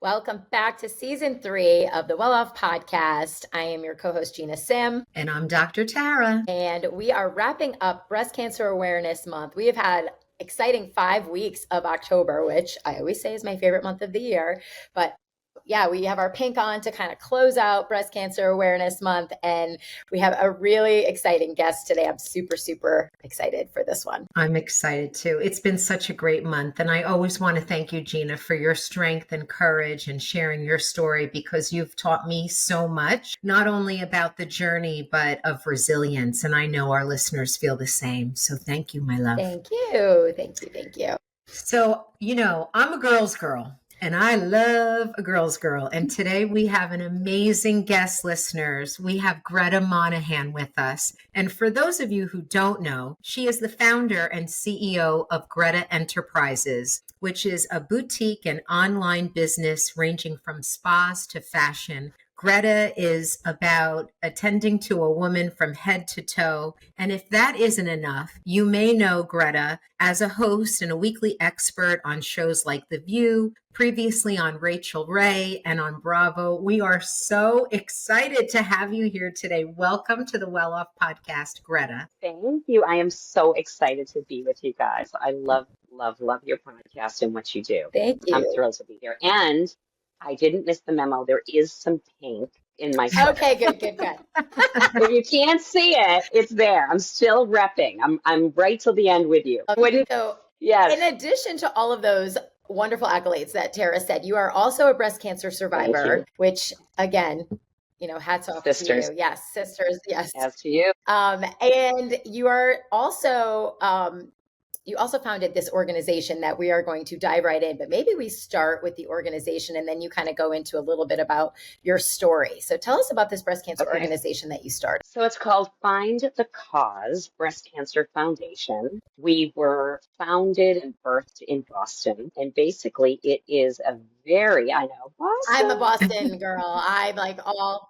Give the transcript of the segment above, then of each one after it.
Welcome back to season 3 of the Welloff Podcast. I am your co-host, Gina Sim. And I'm Dr. Tara. And we are wrapping up Breast Cancer Awareness Month. We have had exciting 5 weeks of October, which I always say is my favorite month of the year. But yeah, we have our pink on to kind of close out Breast Cancer Awareness Month. And we have a really exciting guest today. I'm super, super excited for this one. I'm excited too. It's been such a great month. And I always want to thank you, Gina, for your strength and courage and sharing your story, because you've taught me so much, not only about the journey, but of resilience. And I know our listeners feel the same. So thank you, my love. Thank you. Thank you. Thank you. So, I'm a girl's girl. And I love a girl's girl. And today we have an amazing guest, listeners. We have Gretta Monahan with us. And for those of you who don't know, she is the founder and CEO of Gretta Enterprises, which is a boutique and online business ranging from spas to fashion. Gretta is about attending to a woman from head to toe. And if that isn't enough, you may know Gretta as a host and a weekly expert on shows like The View, previously on Rachael Ray and on Bravo. We are so excited to have you here today. Welcome to the Welloff Podcast, Gretta. Thank you. I am so excited to be with you guys. I love your podcast and what you do. Thank you. I'm thrilled to be here. And I didn't miss the memo. There is some pink in my shirt. Okay, good. If you can't see it, it's there. I'm still repping. I'm right till the end with you. Okay, so yes. In addition to all of those wonderful accolades that Tara said, you are also a breast cancer survivor, which again, hats off Sisters. to you. Yes, sisters. Yes. As to you. And you are also, you also founded this organization that we are going to dive right in, but maybe we start with the organization and then you kind of go into a little bit about your story. So tell us about this breast cancer organization that you started. So it's called Find the Cause Breast Cancer Foundation. We were founded and birthed in Boston. And basically it is a I know, Boston. I'm a Boston girl. I'm like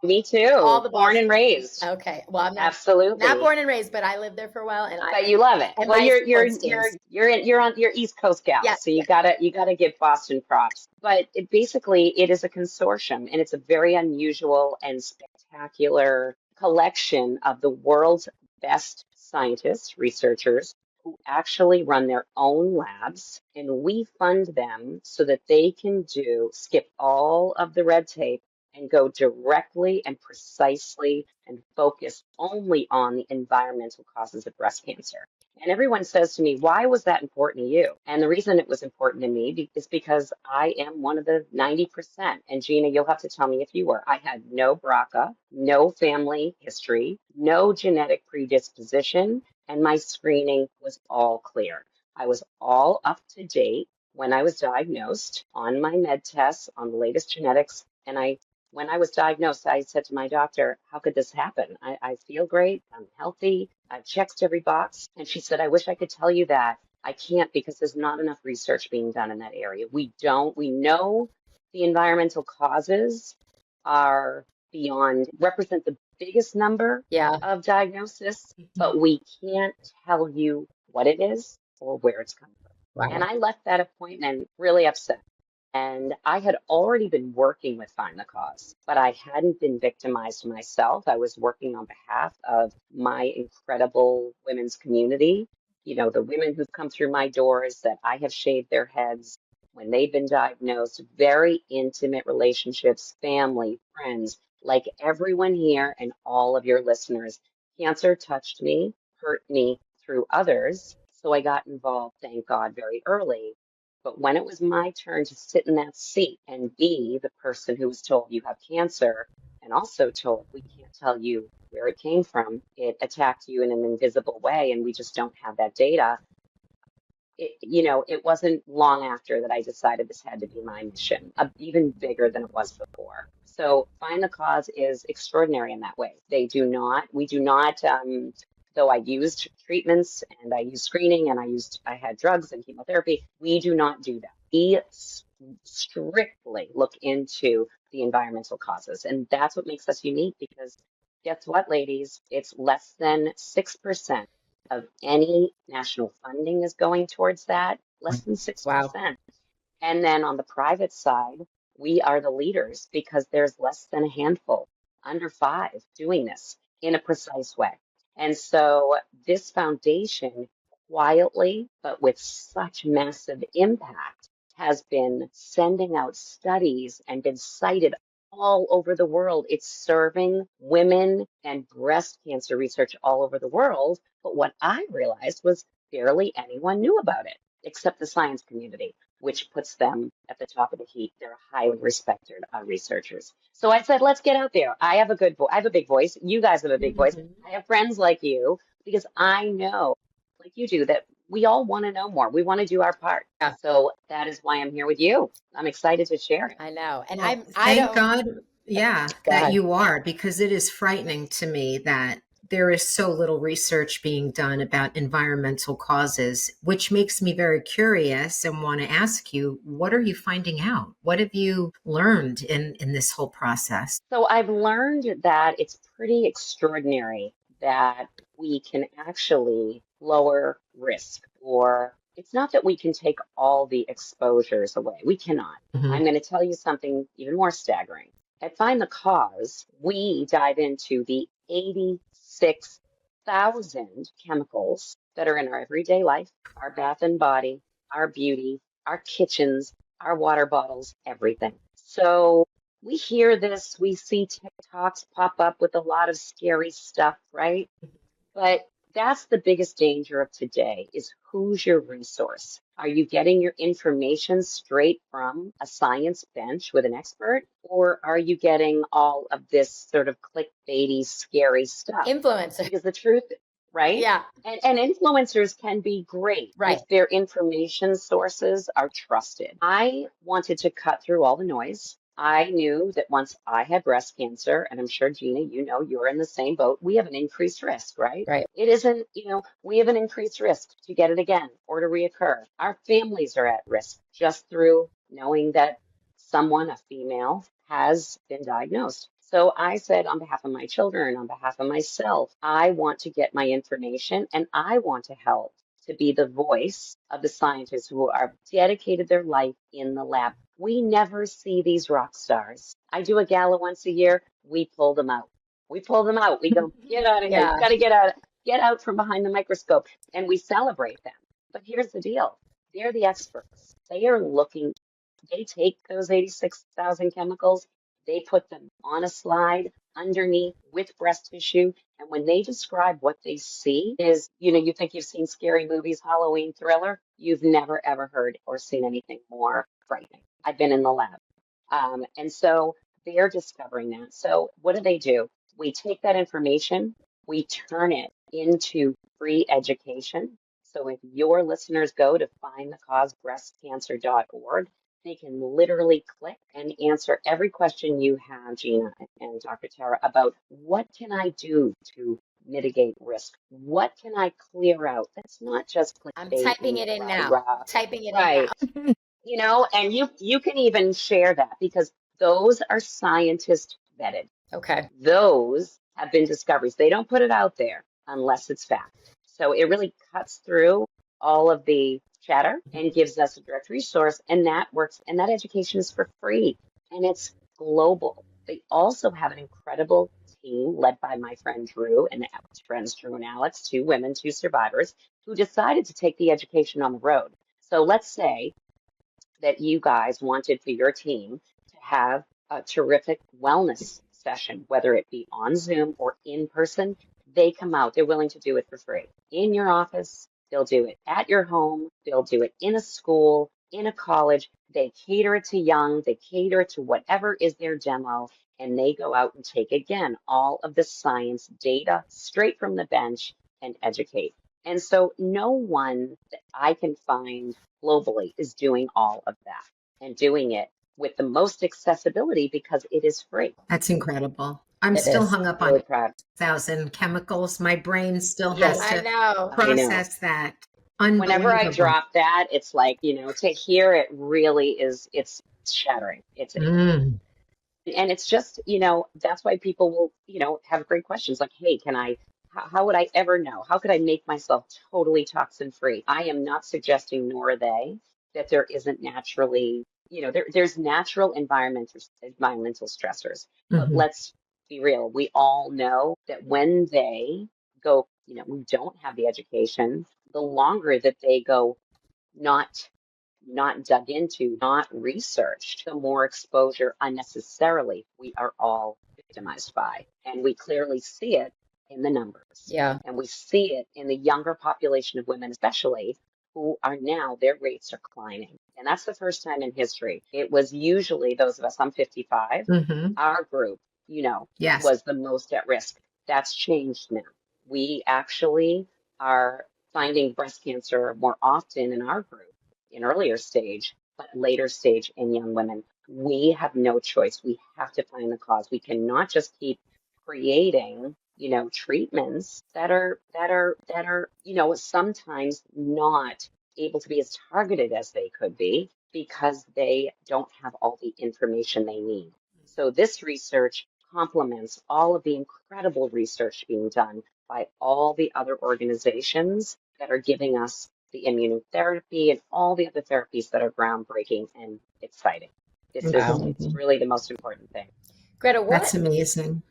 Me too. All the born and raised. Okay. Well, I'm not absolutely not born and raised, but I lived there for a while, but you love it. Well, you're on your East Coast gal, yes, so you gotta give Boston props. But it is a consortium, and it's a very unusual and spectacular collection of the world's best scientists, researchers, who actually run their own labs, and we fund them so that they can skip all of the red tape and go directly and precisely and focus only on the environmental causes of breast cancer. And everyone says to me, why was that important to you? And the reason it was important to me is because I am one of the 90%. And Gina, you'll have to tell me if you were. I had no BRCA, no family history, no genetic predisposition, and my screening was all clear. I was all up to date when I was diagnosed on my med tests, on the latest genetics. And when I was diagnosed, I said to my doctor, how could this happen? I feel great. I'm healthy. I've checked every box. And she said, I wish I could tell you that. I can't, because there's not enough research being done in that area. We know the environmental causes represent the biggest number of diagnosis, but we can't tell you what it is or where it's coming from. Wow. And I left that appointment really upset. And I had already been working with Find the Cause, but I hadn't been victimized myself. I was working on behalf of my incredible women's community. The women who've come through my doors that I have shaved their heads when they've been diagnosed, very intimate relationships, family, friends, like everyone here and all of your listeners. Cancer touched me, hurt me through others. So I got involved, thank God, very early. But when it was my turn to sit in that seat and be the person who was told you have cancer, and also told we can't tell you where it came from, it attacked you in an invisible way, and we just don't have that data. It wasn't long after that I decided this had to be my mission, even bigger than it was before. So Find the Cause is extraordinary in that way. We do not, though I used treatments and I used screening and I had drugs and chemotherapy, we do not do that. We strictly look into the environmental causes. And that's what makes us unique, because guess what, ladies? It's less than 6% of any national funding is going towards that, less than 6%. Wow. And then on the private side, we are the leaders because there's less than a handful, under 5, doing this in a precise way. And so this foundation, quietly, but with such massive impact, has been sending out studies and been cited all over the world. It's serving women and breast cancer research all over the world. But what I realized was barely anyone knew about it, except the science community, which puts them at the top of the heap. They're highly respected researchers. So I said, let's get out there. I have a good voice. I have a big voice. You guys have a big voice. I have friends like you because I know, like you do, that we all want to know more. We want to do our part. Yeah. So that is why I'm here with you. I'm excited to share it. I know. And Well, I thank don't, God, yeah, Go that ahead. you are, because it is frightening to me that there is so little research being done about environmental causes, which makes me very curious and want to ask you, what are you finding out? What have you learned in this whole process? So I've learned that it's pretty extraordinary that we can actually lower risk, or it's not that we can take all the exposures away. We cannot. Mhm. I'm going to tell you something even more staggering. At Find the Cause, we dive into the 86,000 chemicals that are in our everyday life, our bath and body, our beauty, our kitchens, our water bottles, everything. So we hear this, we see TikToks pop up with a lot of scary stuff, right? But that's the biggest danger of today is who's your resource? Are you getting your information straight from a science bench with an expert? Or are you getting all of this sort of clickbaity, scary stuff? influencer. Because the truth, right? Yeah. And influencers can be great Right. if their information sources are trusted. I wanted to cut through all the noise. I knew that once I had breast cancer, and I'm sure, Gina, you know, you're in the same boat, we have an increased risk, right? Right. It isn't, we have an increased risk to get it again or to reoccur. Our families are at risk just through knowing that someone, a female, has been diagnosed. So I said, on behalf of my children, on behalf of myself, I want to get my information and I want to help to be the voice of the scientists who are dedicated their life in the lab. We never see these rock stars. I do a gala once a year. We pull them out. We pull them out. We go, get out of here. Yeah. You got to get out from behind the microscope, and we celebrate them. But here's the deal. They're the experts. They are looking, they take those 86,000 chemicals, they put them on a slide underneath with breast tissue. And when they describe what they see is, you think you've seen scary movies, Halloween thriller. You've never, ever heard or seen anything more frightening. I've been in the lab. And so they're discovering that. So what do? We take that information, we turn it into free education. So if your listeners go to findthecausebreastcancer.org, they can literally click and answer every question you have, Gina and Dr. Tara, about what can I do to mitigate risk? What can I clear out? That's not just I'm clickbait typing and it in now. rah-rah. Typing it Right. in now. And you can even share that because those are scientist vetted. Okay. Those have been discoveries. They don't put it out there unless it's fact. So it really cuts through all of the chatter and gives us a direct resource, and that works. And that education is for free and it's global. They also have an incredible team led by my friend Drew and friends Drew and Alex, 2 women, 2 survivors, who decided to take the education on the road. So let's say that you guys wanted for your team to have a terrific wellness session, whether it be on Zoom or in person. They come out, they're willing to do it for free. In your office, they'll do it. At your home, they'll do it. In a school, in a college, they cater it to young, they cater it to whatever is their demo, and they go out and take, again, all of the science data straight from the bench and educate. And so no one that I can find globally is doing all of that and doing it with the most accessibility because it is free. That's incredible. I'm It still is. hung up Really on proud. 1,000 chemicals. My brain still Yes. has I to know. process that. Whenever I Unbelievable. drop that, it's like, to hear it really is, it's shattering. Mm. And it's just, that's why people will, have great questions like, hey, how would I ever know? How could I make myself totally toxin free? I am not suggesting, nor are they, that there isn't naturally there's natural environmental stressors, but Hmm. let's be real. We all know that when they go, we don't have the education, the longer that they go not not dug into, not researched, the more exposure unnecessarily we are all victimized by. And we clearly see it in the numbers. Yeah. And we see it in the younger population of women, especially, who are now, their rates are climbing. And that's the first time in history. It was usually those of us, I'm 55, Hmm. our group, Yes. was the most at risk. That's changed now. We actually are finding breast cancer more often in our group in earlier stage, but later stage in young women. We have no choice. We have to find the cause. We cannot just keep creating, treatments that are sometimes not able to be as targeted as they could be because they don't have all the information they need. So this research complements all of the incredible research being done by all the other organizations that are giving us the immunotherapy and all the other therapies that are groundbreaking and exciting. Wow. It's really the most important thing. Gretta, That's amazing.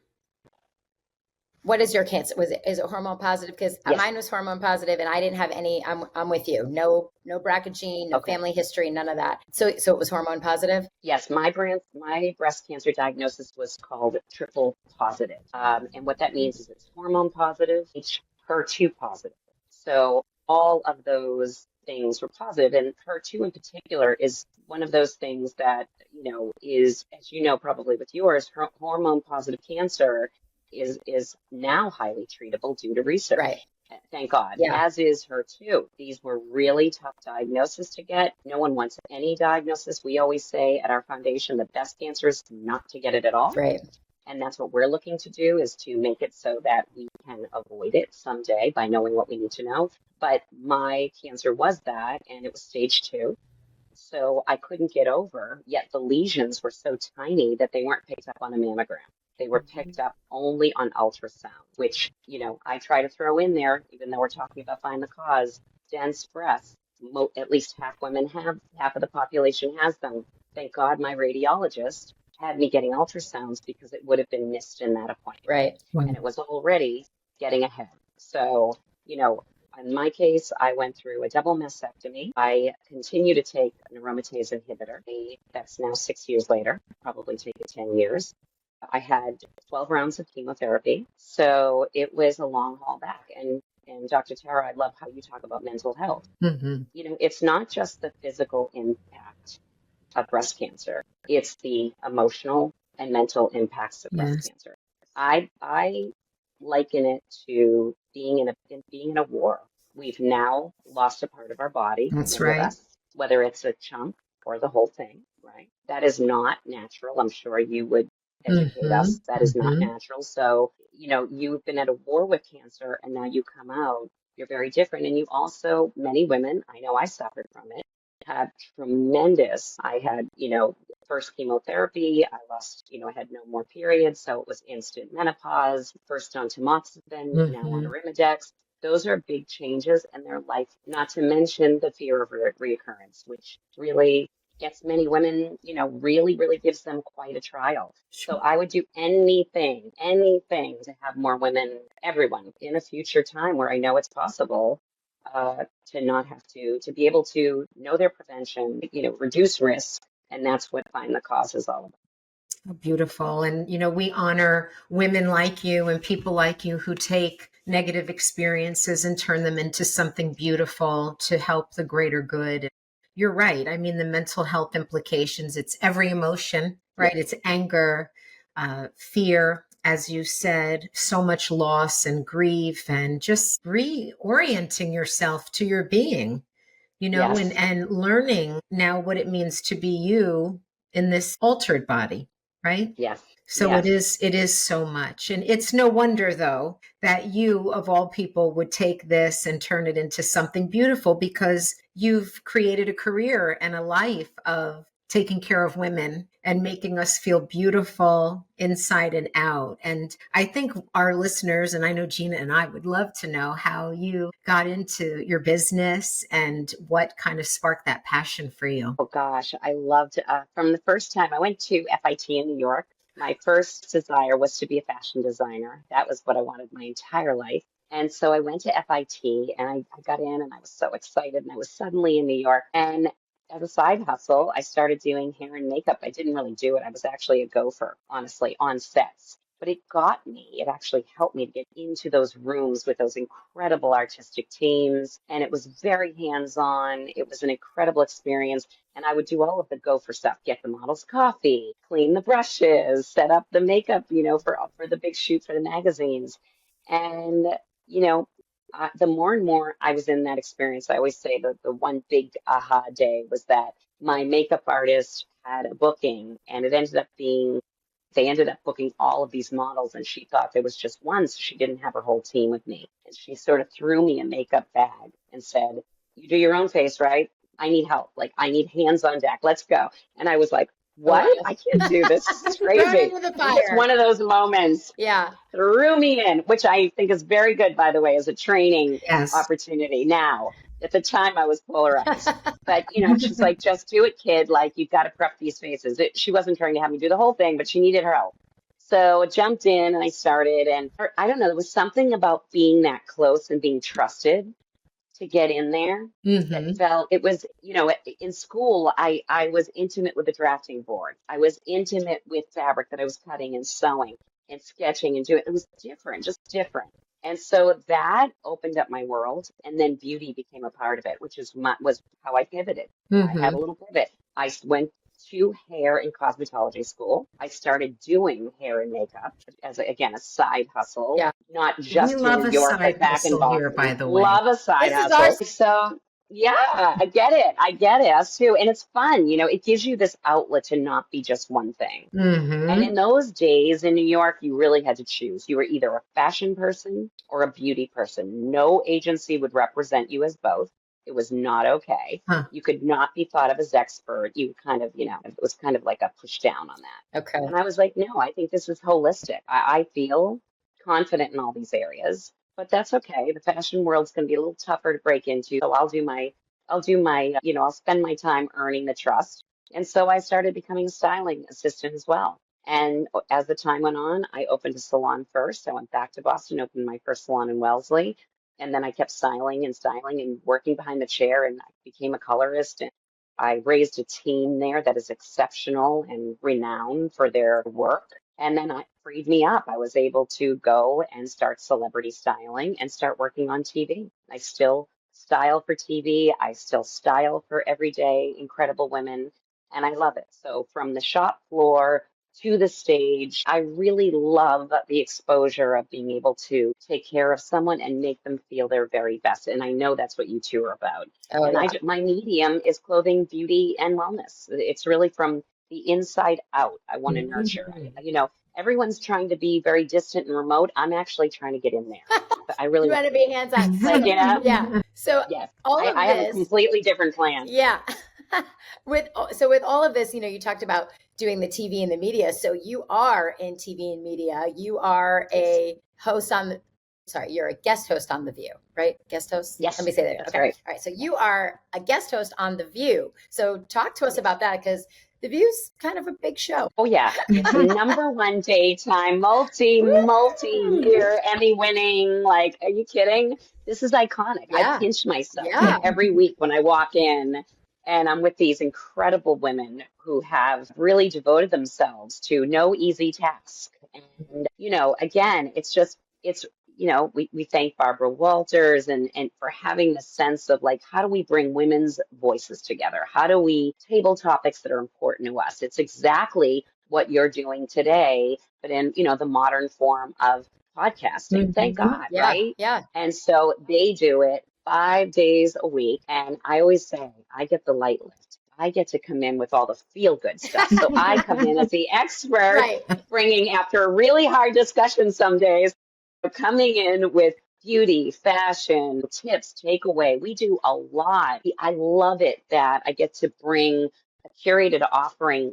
what is your cancer? Is it hormone positive? Because Yes. mine was hormone positive, and I didn't have any. I'm with you. No BRCA gene, no Okay. family history, none of that. So it was hormone positive. Yes, my breast cancer diagnosis was called triple positive. And what that means is it's hormone positive, it's HER2 positive. So all of those things were positive, and HER2 in particular is one of those things that, is, as you know, probably with yours, hormone positive cancer is now highly treatable due to research. Right. Thank God, Yeah. as is HER2. These were really tough diagnoses to get. No one wants any diagnosis. We always say at our foundation, the best cancer is not to get it at all. Right. And that's what we're looking to do, is to make it so that we can avoid it someday by knowing what we need to know. But my cancer was that, and it was stage 2. So I couldn't get over, yet the lesions were so tiny that they weren't picked up on a mammogram. They were picked up only on ultrasound, which, I try to throw in there, even though we're talking about find the cause. Dense breasts, at least half women have, half of the population has them. Thank God my radiologist had me getting ultrasounds because it would have been missed in that appointment. Right. And it was already getting ahead. So, in my case, I went through a double mastectomy. I continue to take an aromatase inhibitor. That's now 6 years later, probably take it 10 years. I had 12 rounds of chemotherapy. So it was a long haul back. And Dr. Tara, I love how you talk about mental health. Hmm. It's not just the physical impact of breast cancer, it's the emotional and mental impacts of breast Yes. cancer. I liken it to being in a war. We've now lost a part of our body, That's many of right. us, whether it's a chunk or the whole thing, right? That is not natural. I'm sure you would educate Hmm. us. That is not Hmm. natural. So, you've been at a war with cancer and now you come out, you're very different. And you also, many women, I know I suffered from it, had tremendous, I had, first chemotherapy, I lost, I had no more periods, so it was instant menopause, first on tamoxifen, now on Hmm. Arimidex. Those are big changes in their life, not to mention the fear of reoccurrence, which really gets many women, really, really gives them quite a trial. So I would do anything to have more women, everyone, in a future time where I know it's possible, to not have to be able to know their prevention, reduce risk. And that's what Find the Cause is all about. Beautiful. And, we honor women like you and people like you who take negative experiences and turn them into something beautiful to help the greater good. You're right. I mean, the mental health implications, it's every emotion, right? Yeah. It's anger, fear, as you said, so much loss and grief, and just reorienting yourself to your being, Yes. and learning now what it means to be you in this altered body, right? Yes. So Yes. it is so much. And it's no wonder though that you of all people would take this and turn it into something beautiful, because you've created a career and a life of taking care of women and making us feel beautiful inside and out. And I think our listeners, and I know Gina and I would love to know how you got into your business and what kind of sparked that passion for you. Oh gosh, I loved from the first time I went to FIT in New York. My first desire was to be a fashion designer. That was what I wanted my entire life. And so I went to FIT and I got in and I was so excited and I was suddenly in New York. And as a side hustle, I started doing hair and makeup. I didn't really do it. I was actually a gopher, honestly, on sets. But it got me. It actually helped me to get into those rooms with those incredible artistic teams. And it was very hands-on. It was an incredible experience. And I would do all of the gopher stuff, get the models coffee, clean the brushes, set up the makeup, for the big shoot for the magazines. And, you know, the more and more I was in that experience, I always say that the one big aha day was that my makeup artist had a booking and it ended up being they ended up booking all of these models and she thought there was just one, so she didn't have her whole team with me. And she sort of threw me a makeup bag and said, "You do your own face, right? I need help. Like, I need hands on deck. Let's go." And I was like, "What? I can't do this. This is Thrown crazy." into the It was just fire. one of those moments. Yeah. Threw me in, which I think is very good, by the way, as a training Yes. opportunity now. At the time, I was polarized. But, she's like, "Just do it, kid. Like, you've got to prep these faces." She wasn't trying to have me do the whole thing, but she needed her help. So I jumped in and I started. And I don't know, there was something about being that close and being trusted to get in there that felt, it was, in school, I was intimate with the drafting board. I was intimate with fabric that I was cutting and sewing and sketching and doing. It was different, just different. And so that opened up my world. And then beauty became a part of it, which was how I pivoted. I had a little pivot. I went to hair and cosmetology school. I started doing hair and makeup as, again, a side hustle, Yeah. not just We in love New a York, side but back in hustle Boston. here, by the way. Love a side This is hustle. our- So, yeah, I get it. I get it. Us too. And it's fun. It gives you this outlet to not be just one thing. And in those days in New York, you really had to choose. You were either a fashion person or a beauty person. No agency would represent you as both. It was not okay. Huh. You could not be thought of as expert. You kind of, it was kind of like a push down on that. Okay. And I was like, no, I think this is holistic. I feel confident in all these areas, but that's okay. The fashion world's going to be a little tougher to break into. So I'll spend my time earning the trust. And so I started becoming a styling assistant as well. And as the time went on, I opened a salon first. I went back to Boston, opened my first salon in Wellesley. And then I kept styling and working behind the chair, and I became a colorist. And I raised a team there that is exceptional and renowned for their work. And then it freed me up. I was able to go and start celebrity styling and start working on TV. I still style for TV. I still style for everyday incredible women, and I love it. So from the shop floor to the stage, I really love the exposure of being able to take care of someone and make them feel their very best. And I know that's what you two are about. Oh, And yeah. my medium is clothing, beauty, and wellness. It's really from the inside out. I want to nurture. Everyone's trying to be very distant and remote. I'm actually trying to get in there. But I really You want to be hands-on. Like, yeah. Yeah. So Yes. all of I have a this, completely different plan. yeah. with all of this, you talked about doing the TV and the media. So you are in TV and media. You are a host you're a guest host on The View, right? Guest host? Yes, Let me say that. that's Okay. right. All right. So you are a guest host on The View. So talk to us about that, because The View's kind of a big show. Oh yeah, it's the number one daytime multi-year Emmy winning. Like, are you kidding? This is iconic. Yeah. I pinch myself Yeah. every week when I walk in, and I'm with these incredible women who have really devoted themselves to no easy task. And again, we thank Barbara Walters and for having the sense of, like, how do we bring women's voices together? How do we table topics that are important to us? It's exactly what you're doing today, but in, the modern form of podcasting. Thank God, Yeah. right? Yeah. And so they do it 5 days a week. And I always say, I get the light lift. I get to come in with all the feel good stuff. So I come in as the expert, Right. bringing, after a really hard discussion some days, coming in with beauty, fashion, tips, takeaway. We do a lot. I love it that I get to bring a curated offering,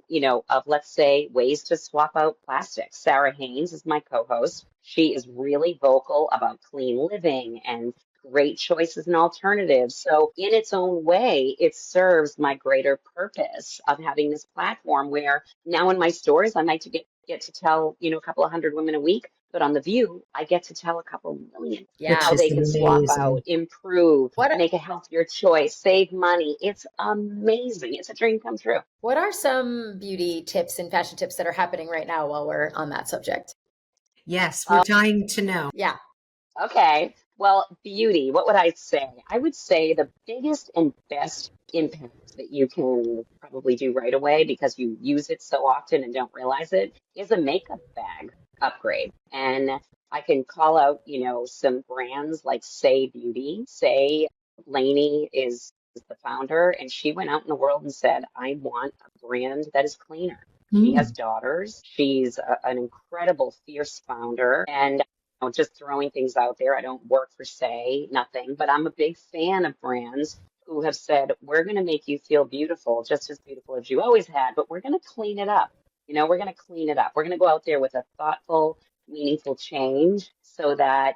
of, let's say, ways to swap out plastics. Sarah Haynes is my co-host. She is really vocal about clean living and great choices and alternatives. So in its own way, it serves my greater purpose of having this platform where now in my stores, I might get to tell, a couple of hundred women a week, but on The View, I get to tell a couple million Yeah. how they can swap amazing. out, improve, make a healthier choice, save money. It's amazing. It's a dream come true. What are some beauty tips and fashion tips that are happening right now while we're on that subject? Yes, we're dying to know. Yeah. Okay. Well, beauty, what would I say? I would say the biggest and best impact that you can probably do right away because you use it so often and don't realize it is a makeup bag upgrade. And I can call out, some brands like Say Beauty. Say Lainey is the founder, and she went out in the world and said, I want a brand that is cleaner. She has daughters. She's an incredible, fierce founder. And just throwing things out there. I don't work for Say, nothing, but I'm a big fan of brands who have said, we're going to make you feel beautiful, just as beautiful as you always had, but we're going to clean it up. We're going to clean it up. We're going to go out there with a thoughtful, meaningful change so that,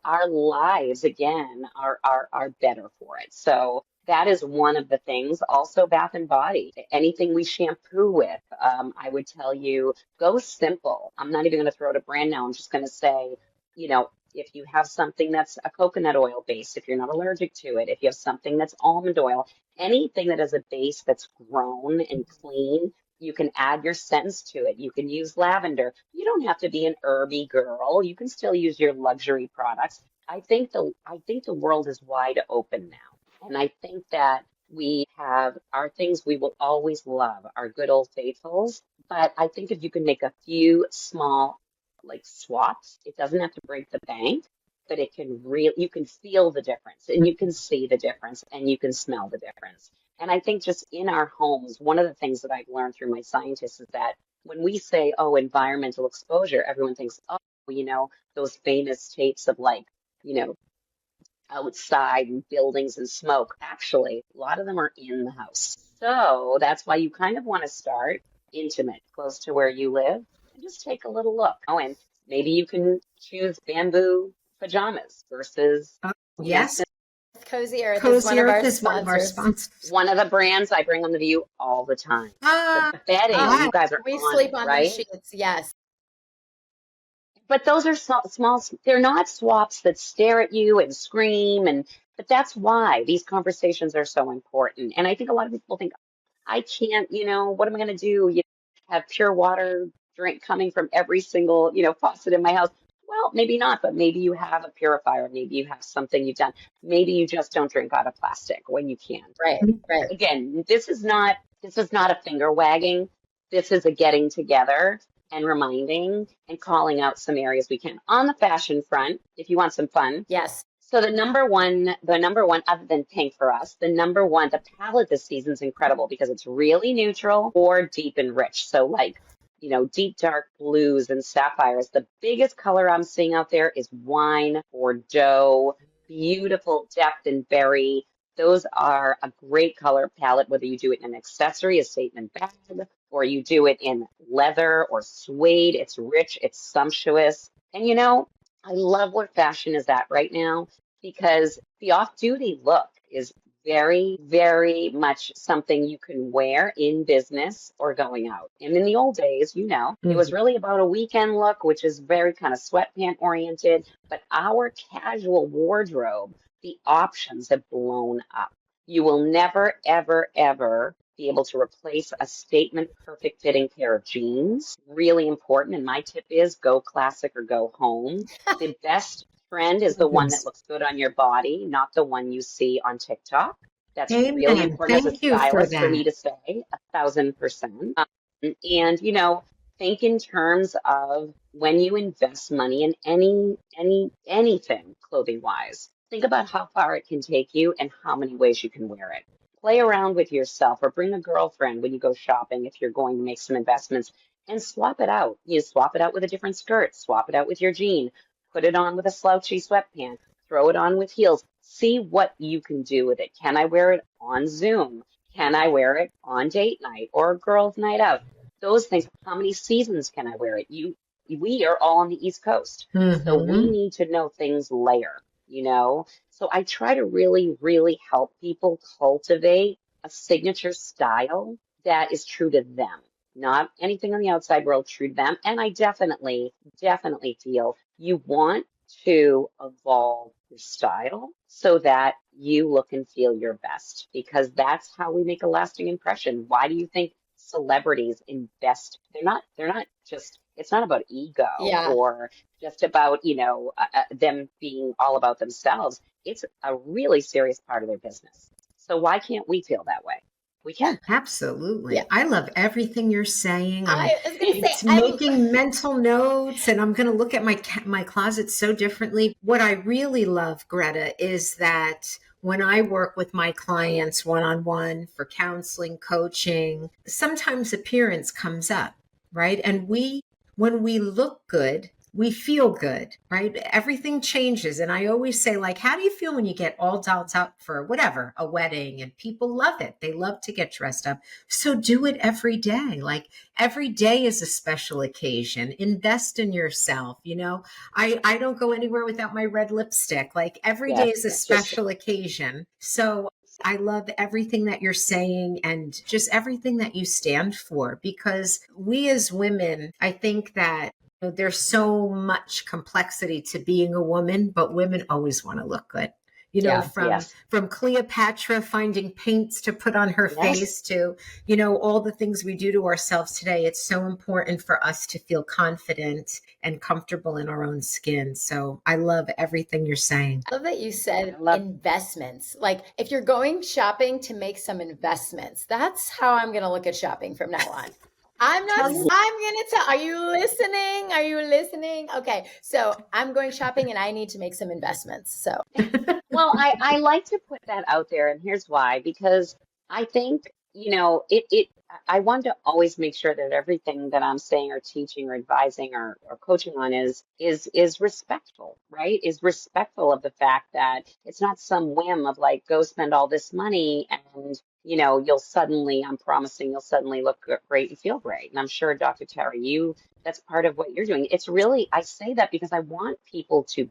our lives again are better for it. So that is one of the things. Also, Bath and Body, anything we shampoo with, I would tell you, go simple. I'm not even going to throw out a brand now. I'm just going to say, if you have something that's a coconut oil base, if you're not allergic to it, if you have something that's almond oil, anything that has a base that's grown and clean, you can add your scents to it. You can use lavender. You don't have to be an herby girl. You can still use your luxury products. I think the world is wide open now. And I think that we have our things we will always love, our good old faithfuls. But I think if you can make a few small swaps, it doesn't have to break the bank, but you can feel the difference and you can see the difference and you can smell the difference. And I think just in our homes, one of the things that I've learned through my scientists is that when we say, oh, environmental exposure, everyone thinks, oh, those famous tapes of outside and buildings and smoke. Actually, a lot of them are in the house. So that's why you kind of want to start intimate, close to where you live, and just take a little look. Oh, and maybe you can choose bamboo pajamas versus yes. Cozy Earth Cozy Earth is one of our sponsors. One of the brands I bring on The View all the time. The bedding, you guys are we on sleep it, on right? the sheets, yes. But those are small, they're not swaps that stare at you and scream. But that's why these conversations are so important. And I think a lot of people think, I can't, what am I going to do? Have pure water drink coming from every single, faucet in my house. Well, maybe not, but maybe you have a purifier. Maybe you have something you've done. Maybe you just don't drink out of plastic when you can. Right. Again, this is not a finger wagging. This is a getting together and reminding and calling out some areas we can. On the fashion front, if you want some fun. Yes. So the number one, other than pink for us, the palette this season's incredible because it's really neutral or deep and rich. So deep dark blues and sapphires. The biggest color I'm seeing out there is wine, Bordeaux, beautiful depth and berry. Those are a great color palette, whether you do it in an accessory, a statement bag, or you do it in leather or suede. It's rich, it's sumptuous. And I love where fashion is at right now because the off-duty look is very, very much something you can wear in business or going out. And in the old days, it was really about a weekend look, which is very kind of sweatpant oriented. But our casual wardrobe, the options have blown up. You will never, ever, ever be able to replace a statement perfect fitting pair of jeans. Really important. And my tip is go classic or go home. The best trend is the one that looks good on your body, not the one you see on TikTok. That's really important as a stylist for me to say, 1,000%. And think in terms of when you invest money in anything clothing wise. Think about how far it can take you and how many ways you can wear it. Play around with yourself or bring a girlfriend when you go shopping if you're going to make some investments and swap it out. You swap it out with a different skirt, swap it out with your jean. Put it on with a slouchy sweatpant, throw it on with heels. See what you can do with it. Can I wear it on Zoom? Can I wear it on date night or a girls' night out? Those things. How many seasons can I wear it? We are all on the East Coast, so we Mm-hmm. need to know things layer, you know? So I try to really, really help people cultivate a signature style that is true to them, not anything on the outside world, true to them. And I definitely, definitely feel you want to evolve your style so that you look and feel your best, because that's how we make a lasting impression. Why do you think celebrities invest? They're not just, it's not about ego Yeah. or just about, them being all about themselves. It's a really serious part of their business. So why can't we feel that way? We can. Yeah. Absolutely. I love everything you're saying. I'm I was gonna say I'm making mental notes and I'm going to look at my closet so differently. What I really love, Greta, is that when I work with my clients one-on-one for counseling, coaching, sometimes appearance comes up, right? And when we look good, we feel good, right? Everything changes. And I always say, like, how do you feel when you get all dolled up for whatever, a wedding, and people love it? They love to get dressed up. So do it every day. Like, every day is a special occasion. Invest in yourself. I don't go anywhere without my red lipstick. Like, every day Yes, is a that's just special occasion. So I love everything that you're saying and just everything that you stand for, because we as women, I think that there's so much complexity to being a woman, but women always want to look good. yeah. From yes, Cleopatra finding paints to put on her yes. face to, all the things we do to ourselves today. It's so important for us to feel confident and comfortable in our own skin. So I love everything you're saying. I love that you said I love. investments. Like if you're going shopping to make some investments, that's how I'm going to look at shopping from now on. I'm not, Tell you. I'm going to tell, are you listening? Are you listening? Okay. So I'm going shopping and I need to make some investments. So Well, I like to put that out there, and here's why. Because I think, I want to always make sure that everything that I'm saying or teaching or advising or coaching on is respectful, right? Is respectful of the fact that it's not some whim of like, go spend all this money and, I'm promising you'll suddenly look great and feel great. And I'm sure, Dr. Tara, that's part of what you're doing. It's really, I say that because I want people to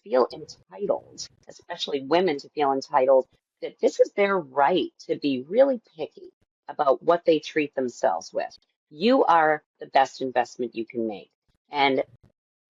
feel entitled, especially women to feel entitled, that this is their right to be really picky about what they treat themselves with. You are the best investment you can make. And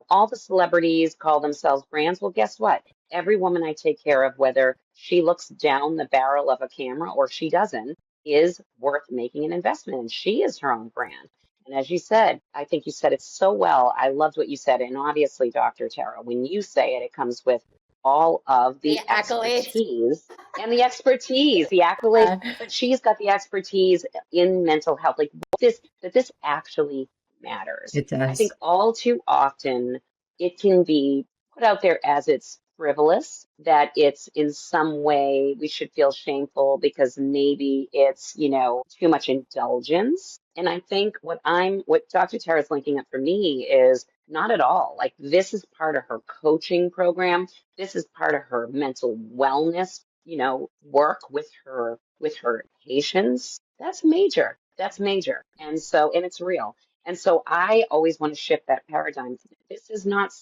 all the celebrities call themselves brands. Well, guess what? Every woman I take care of, whether she looks down the barrel of a camera or she doesn't, is worth making an investment. And she is her own brand. And as you said, I think you said it so well. I loved what you said. And obviously, Dr. Tara, when you say it, it comes with all of the the accolades. expertise and the accolades, Uh, but she's got the expertise in mental health, like this actually matters. It I think does. all too often it can be put out there as it's frivolous, that it's in some way we should feel shameful because maybe it's, too much indulgence. And I think what Dr. Tara's linking up for me is not at all. Like this is part of her coaching program. This is part of her mental wellness, work with her patients. That's major. That's major. And it's real. And so I always want to shift that paradigm. This is not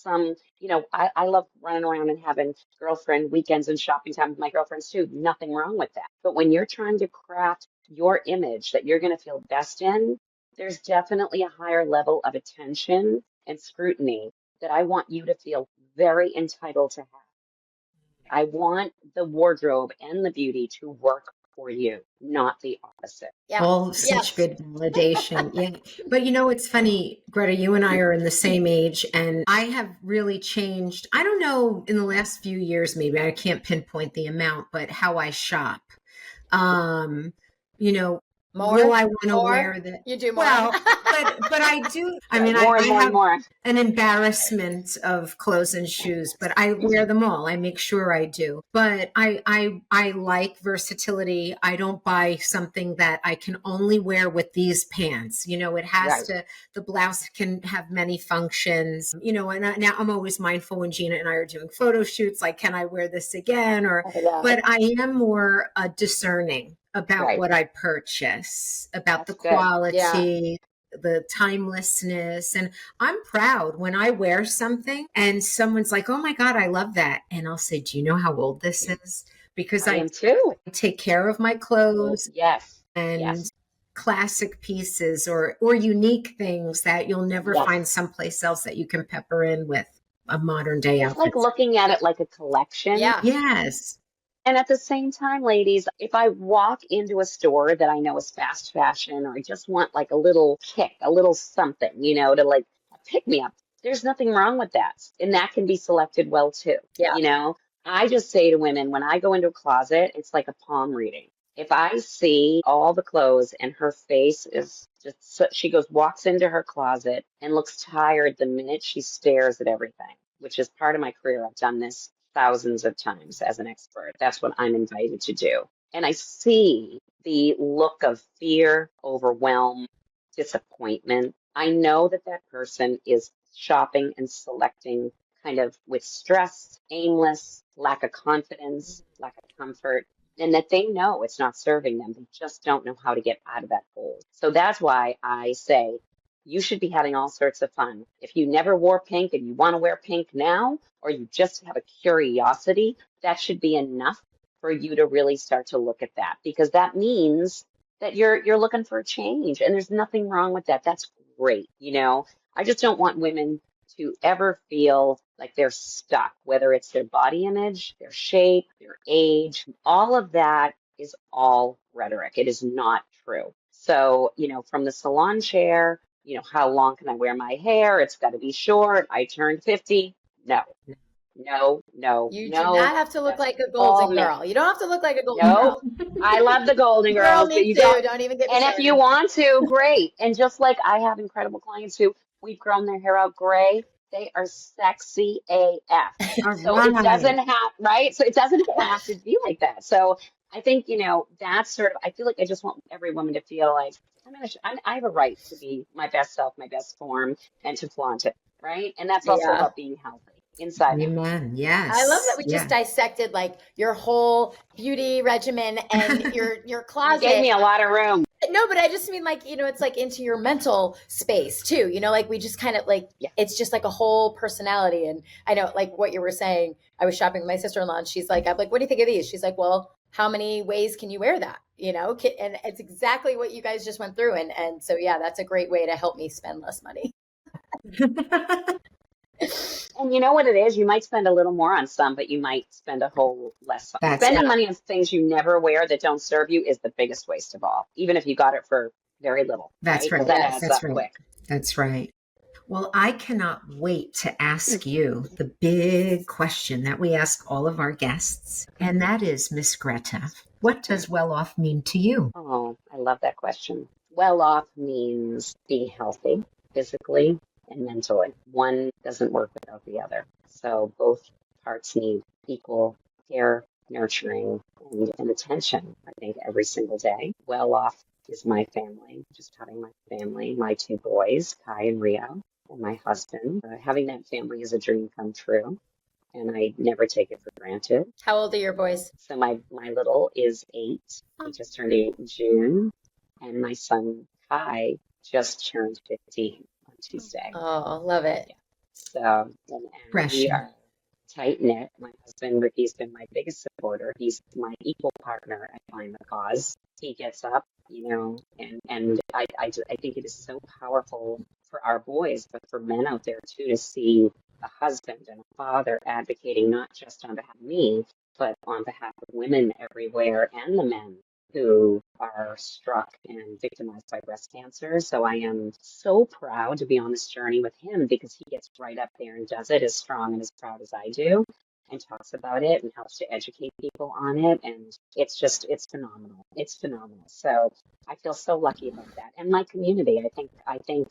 I love running around and having girlfriend weekends and shopping time with my girlfriends too. Nothing wrong with that. But when you're trying to craft your image that you're going to feel best in, there's definitely a higher level of attention and scrutiny that I want you to feel very entitled to have. I want the wardrobe and the beauty to work for you, not the opposite. yeah. All such Yes. good validation. Yeah. But it's funny, Greta, you and I are in the same age, and I have really changed. I don't know, in the last few years, maybe I can't pinpoint the amount, but how I shop. Um, you know, will More, I want to more, wear the you do more. well, but I do. I Right. mean, More I and more and have more. an embarrassment of clothes and shoes, but I wear them all. I make sure I do. But I like versatility. I don't buy something that I can only wear with these pants. It has Right. to, the blouse can have many functions, and now I'm always mindful when Gina and I are doing photo shoots, like, can I wear this again? I know. But I am more discerning about Right. what I purchase, about the That's good. Yeah. quality, the timelessness. And I'm proud when I wear something and someone's like, oh my God, I love that. And I'll say, do you know how old this is? Because I I am too. take care of my clothes Yes. and Yes. classic pieces or unique things that you'll never Yes. find someplace else that you can pepper in with a modern day It's like outfit. looking at it like a collection. Yeah. Yes. And at the same time, ladies, if I walk into a store that I know is fast fashion, or I just want like a little kick, a little something, to like pick me up, there's nothing wrong with that. And that can be selected well too. Yeah. I just say to women, when I go into a closet, it's like a palm reading. If I see all the clothes and her face is just, she goes, walks into her closet and looks tired the minute she stares at everything, which is part of my career. I've done this thousands of times as an expert. That's what I'm invited to do. And I see the look of fear, overwhelm, disappointment. I know that that person is shopping and selecting kind of with stress, aimless, lack of confidence, lack of comfort, and that they know it's not serving them. They just don't know how to get out of that hole. So that's why I say you should be having all sorts of fun. If you never wore pink and you want to wear pink now, or you just have a curiosity, that should be enough for you to really start to look at that, because that means that you're looking for a change, and there's nothing wrong with that. That's great. I just don't want women to ever feel like they're stuck, whether it's their body image, their shape, their age. All of that is all rhetoric. It is not true. So, from the salon chair, how long can I wear my hair? It's got to be short. I turned 50. No, no, no, You do no. not have to look That's like a all golden myth. girl. You don't have to look like a golden No, girl. I love the Golden Girl, Girls, but me you too. don't. Don't even get me And if you started. want to, great. And just like I have incredible clients who we've grown their hair out gray, they are sexy AF. All So it right. doesn't have, right? So it doesn't have to be like that. So I think, that's sort of, I feel like I just want every woman to feel like I have a right to be my best self, my best form, and to flaunt it, right? And that's also Yeah. about being healthy inside and out. Amen. I love that Yes. we just Yeah. dissected like your whole beauty regimen and your You closet. gave me a lot of room. No, but I just mean like, it's like into your mental space too. Like we just kind of like, Yeah. it's just like a whole personality. And I know like what you were saying, I was shopping with my sister-in-law and she's like, I'm like, what do you think of these? She's like, well, how many ways can you wear that? And it's exactly what you guys just went through. And so, yeah, that's a great way to help me spend less money. And you know what it is? You might spend a little more on some, but you might spend a whole less. Spending money on things you never wear that don't serve you is the biggest waste of all, even if you got it for very little. That's right. Because that adds That's up right. quick. That's right. Well, I cannot wait to ask you the big question that we ask all of our guests. And that is, Miss Gretta, what does well off mean to you? Oh, I love that question. Well off means being healthy physically and mentally. One doesn't work without the other. So both parts need equal care, nurturing, and attention, I think, every single day. Well off is my family, just having my family, my two boys, Kai and Rio, and my husband. Having that family is a dream come true, and I never take it for granted. How old are your boys? So my little is 8. He just turned 8 in June, and my son Kai just turned 15 on Tuesday. Oh, love it. Yeah. So and we are tight knit. My husband Ricky's been my biggest supporter. He's my equal partner at Find the Cause. He gets up, and I think it is so powerful for our boys, but for men out there too, to see a husband and a father advocating not just on behalf of me, but on behalf of women everywhere and the men who are struck and victimized by breast cancer. So I am so proud to be on this journey with him, because he gets right up there and does it as strong and as proud as I do, and talks about it and helps to educate people on it. And it's phenomenal. It's phenomenal. So I feel so lucky about that. And my community, I think,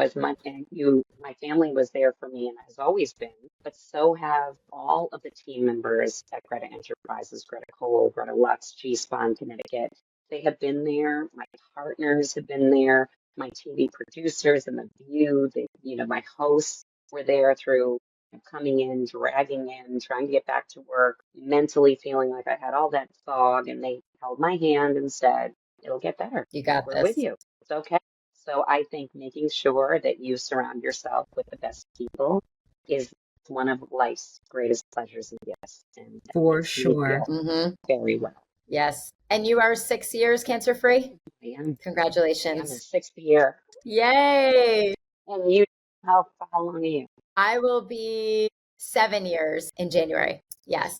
as my family was there for me and has always been, but so have all of the team members at Gretta Enterprises, Gretta Cole, Gretta Luxe, G-Spon, Connecticut. They have been there. My partners have been there. My TV producers and The View, my hosts were there through coming in, dragging in, trying to get back to work, mentally feeling like I had all that fog, and they held my hand and said, it'll get better. You got We're with this. you. It's okay. So I think making sure that you surround yourself with the best people is one of life's greatest pleasures and gifts. And that For makes me sure. feel very well. Yes. And you are 6 years cancer free? I am. I'm Congratulations. in 6th year. Yay. And you, how long are you? I will be 7 years in January. Yes.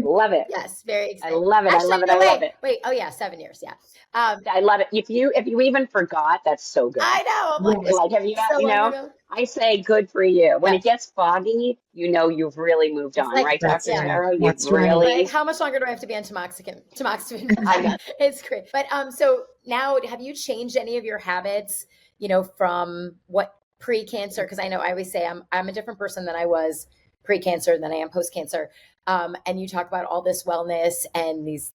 Love it. Yes. Very I exciting. love it. Actually, I love it. no, I love it. Wait. Oh yeah, 7 years. Yeah. I love it. If you even forgot, that's so good. I know. I'm like, Like, have you got, so you long know, ago. I say good for you. When Yes. it gets foggy, you know you've really moved It's on, like- right, That's Dr. right. Tara? You've That's right. really, Like, how much longer do I have to be on tamoxifen? I know. It's great. But so now, have you changed any of your habits? You know, from what pre-cancer? Because I know I always say I'm a different person than I was pre-cancer than I am post-cancer. And you talk about all this wellness and these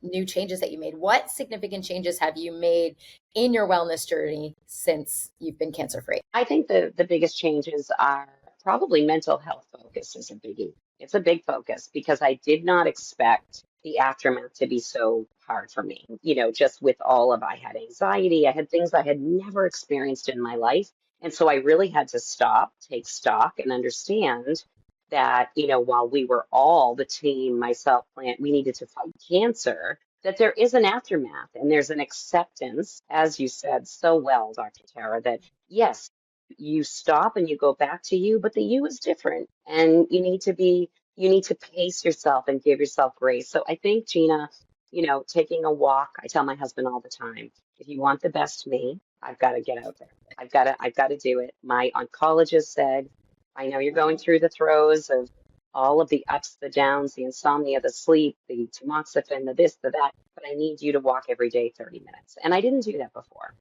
new changes that you made. What significant changes have you made in your wellness journey since you've been cancer free? I think the biggest changes are probably mental health focus is a biggie. It's a big focus because I did not expect the aftermath to be so hard for me. You know, just with all of, I had anxiety, I had things I had never experienced in my life. And so I really had to stop, take stock, and understand that, you know, while we were all the team, myself, plant, we needed to fight cancer, that there is an aftermath and there's an acceptance, as you said so well, Dr. Tara, that yes, you stop and you go back to you, but the you is different. And you need to pace yourself and give yourself grace. So I think, Gina, you know, taking a walk, I tell my husband all the time, if you want the best me, I've got to get out there. I've got to do it. My oncologist said, I know you're going through the throes of all of the ups, the downs, the insomnia, the sleep, the tamoxifen, the this, the that, but I need you to walk every day 30 minutes. And I didn't do that before.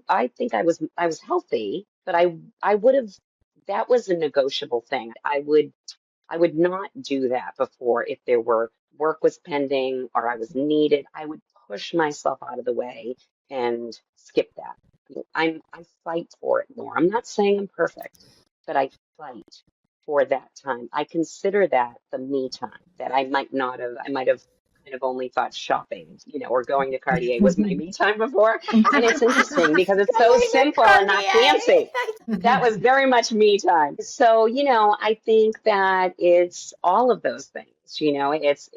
I think I was healthy, but I would have, that was a negotiable thing. I would not do that before if there were work was pending or I was needed. I would push myself out of the way and skip that. I fight for it more. I'm not saying I'm perfect, but I fight for that time. I consider that the me time that I might not have, I might have kind of only thought shopping, you know, or going to Cartier was my me time before. And it's interesting because it's so simple and not fancy. That was very much me time. So, you know, I think that it's all of those things, you know, it's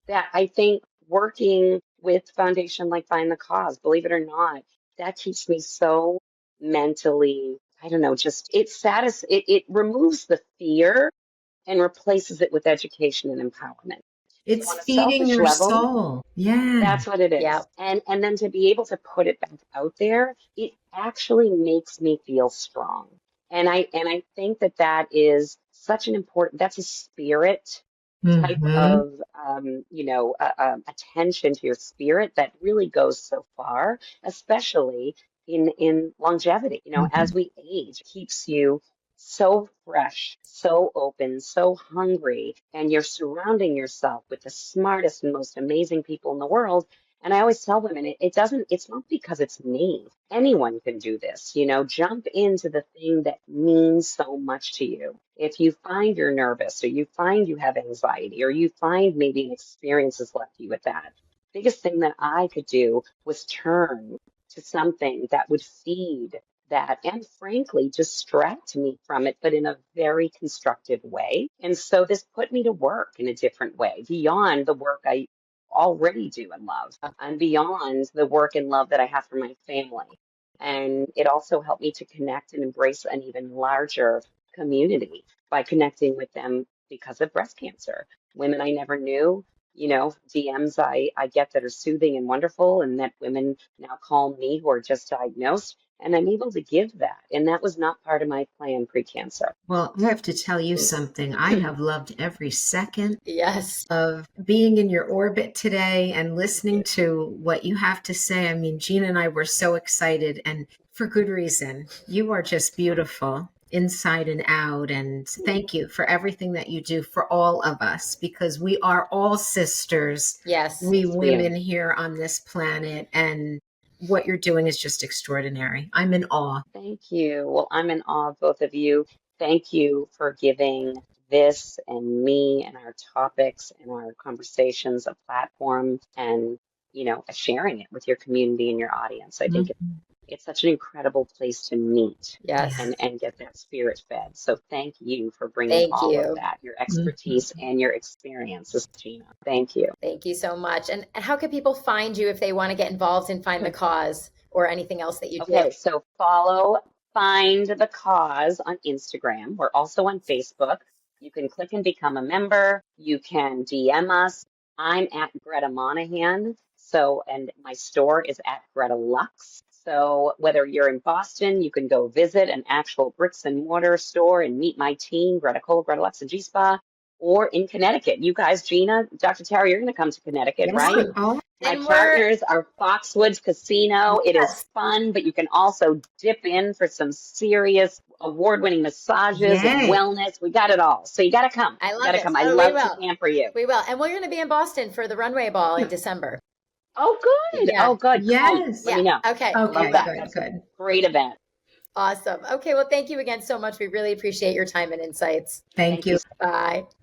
that I think working with foundation like Find the Cause, believe it or not, that keeps me so mentally, I don't know, just it removes the fear and replaces it with education and empowerment. It's On a feeding selfish your level, soul. Yeah. that's what it is. Yeah. And then to be able to put it back out there, it actually makes me feel strong. And I think that that is such an important, that's a spirit type Mhm. of you know attention to your spirit that really goes so far, especially in longevity. You know, as Mhm. we age, it keeps you so fresh, so open, so hungry, and you're surrounding yourself with the smartest and most amazing people in the world. And I always tell women, it doesn't, it's not because it's me. Anyone can do this, you know, jump into the thing that means so much to you. If you find you're nervous or you find you have anxiety or you find maybe an experience has left you with that, biggest thing that I could do was turn to something that would feed that and frankly distract me from it, but in a very constructive way. And so this put me to work in a different way beyond the work I already do and love, and beyond the work and love that I have for my family. And it also helped me to connect and embrace an even larger community by connecting with them because of breast cancer. Women I never knew, you know, DMs I get that are soothing and wonderful, and that women now call me who are just diagnosed, and I'm able to give that. And that was not part of my plan pre-cancer. Well, I have to tell you something. I have loved every second Yes. of being in your orbit today and listening to what you have to say. I mean, Gina and I were so excited, and for good reason. You are just beautiful inside and out. And thank you for everything that you do for all of us, because we are all sisters. Yes. We Yes, we women are. here on this planet. And what you're doing is just extraordinary. I'm in awe. Thank you. Well, I'm in awe of both of you. Thank you for giving this and me and our topics and our conversations a platform. And sharing it with your community and your audience. I think Mhm. it's such an incredible place to meet Yes. and get that spirit fed. So thank you for bringing Thank all of you. that, your Mhm. expertise and your experiences, Gina. Thank you. Thank you so much. And how can people find you if they want to get involved and find the cause or anything else that you do? Okay, so find the cause on Instagram. We're also on Facebook. You can click and become a member. You can DM us. I'm at Gretta Monahan. So, and my store is at Gretta Luxe. So, whether you're in Boston, you can go visit an actual bricks and mortar store and meet my team, Gretta Cole, Gretta Luxe, and G Spa, or in Connecticut. You guys, Gina, Dr. Tara, you're going to come to Connecticut, Yes, right? we are. My And partners are Foxwoods Casino. It is Yes. fun, but you can also dip in for some serious award-winning massages and Yay. wellness. We got it all. So you got to come. I You love got to it. come. I Oh, we love to will. pamper you. We will. And we're going to be in Boston for the runway ball in December. Oh, good. Yeah. Oh, good. Come. Yes. Let me know. Okay. Love Okay, that. good, That's a good. great event. Awesome. Okay. Well, thank you again so much. We really appreciate your time and insights. Thank you. you. Bye.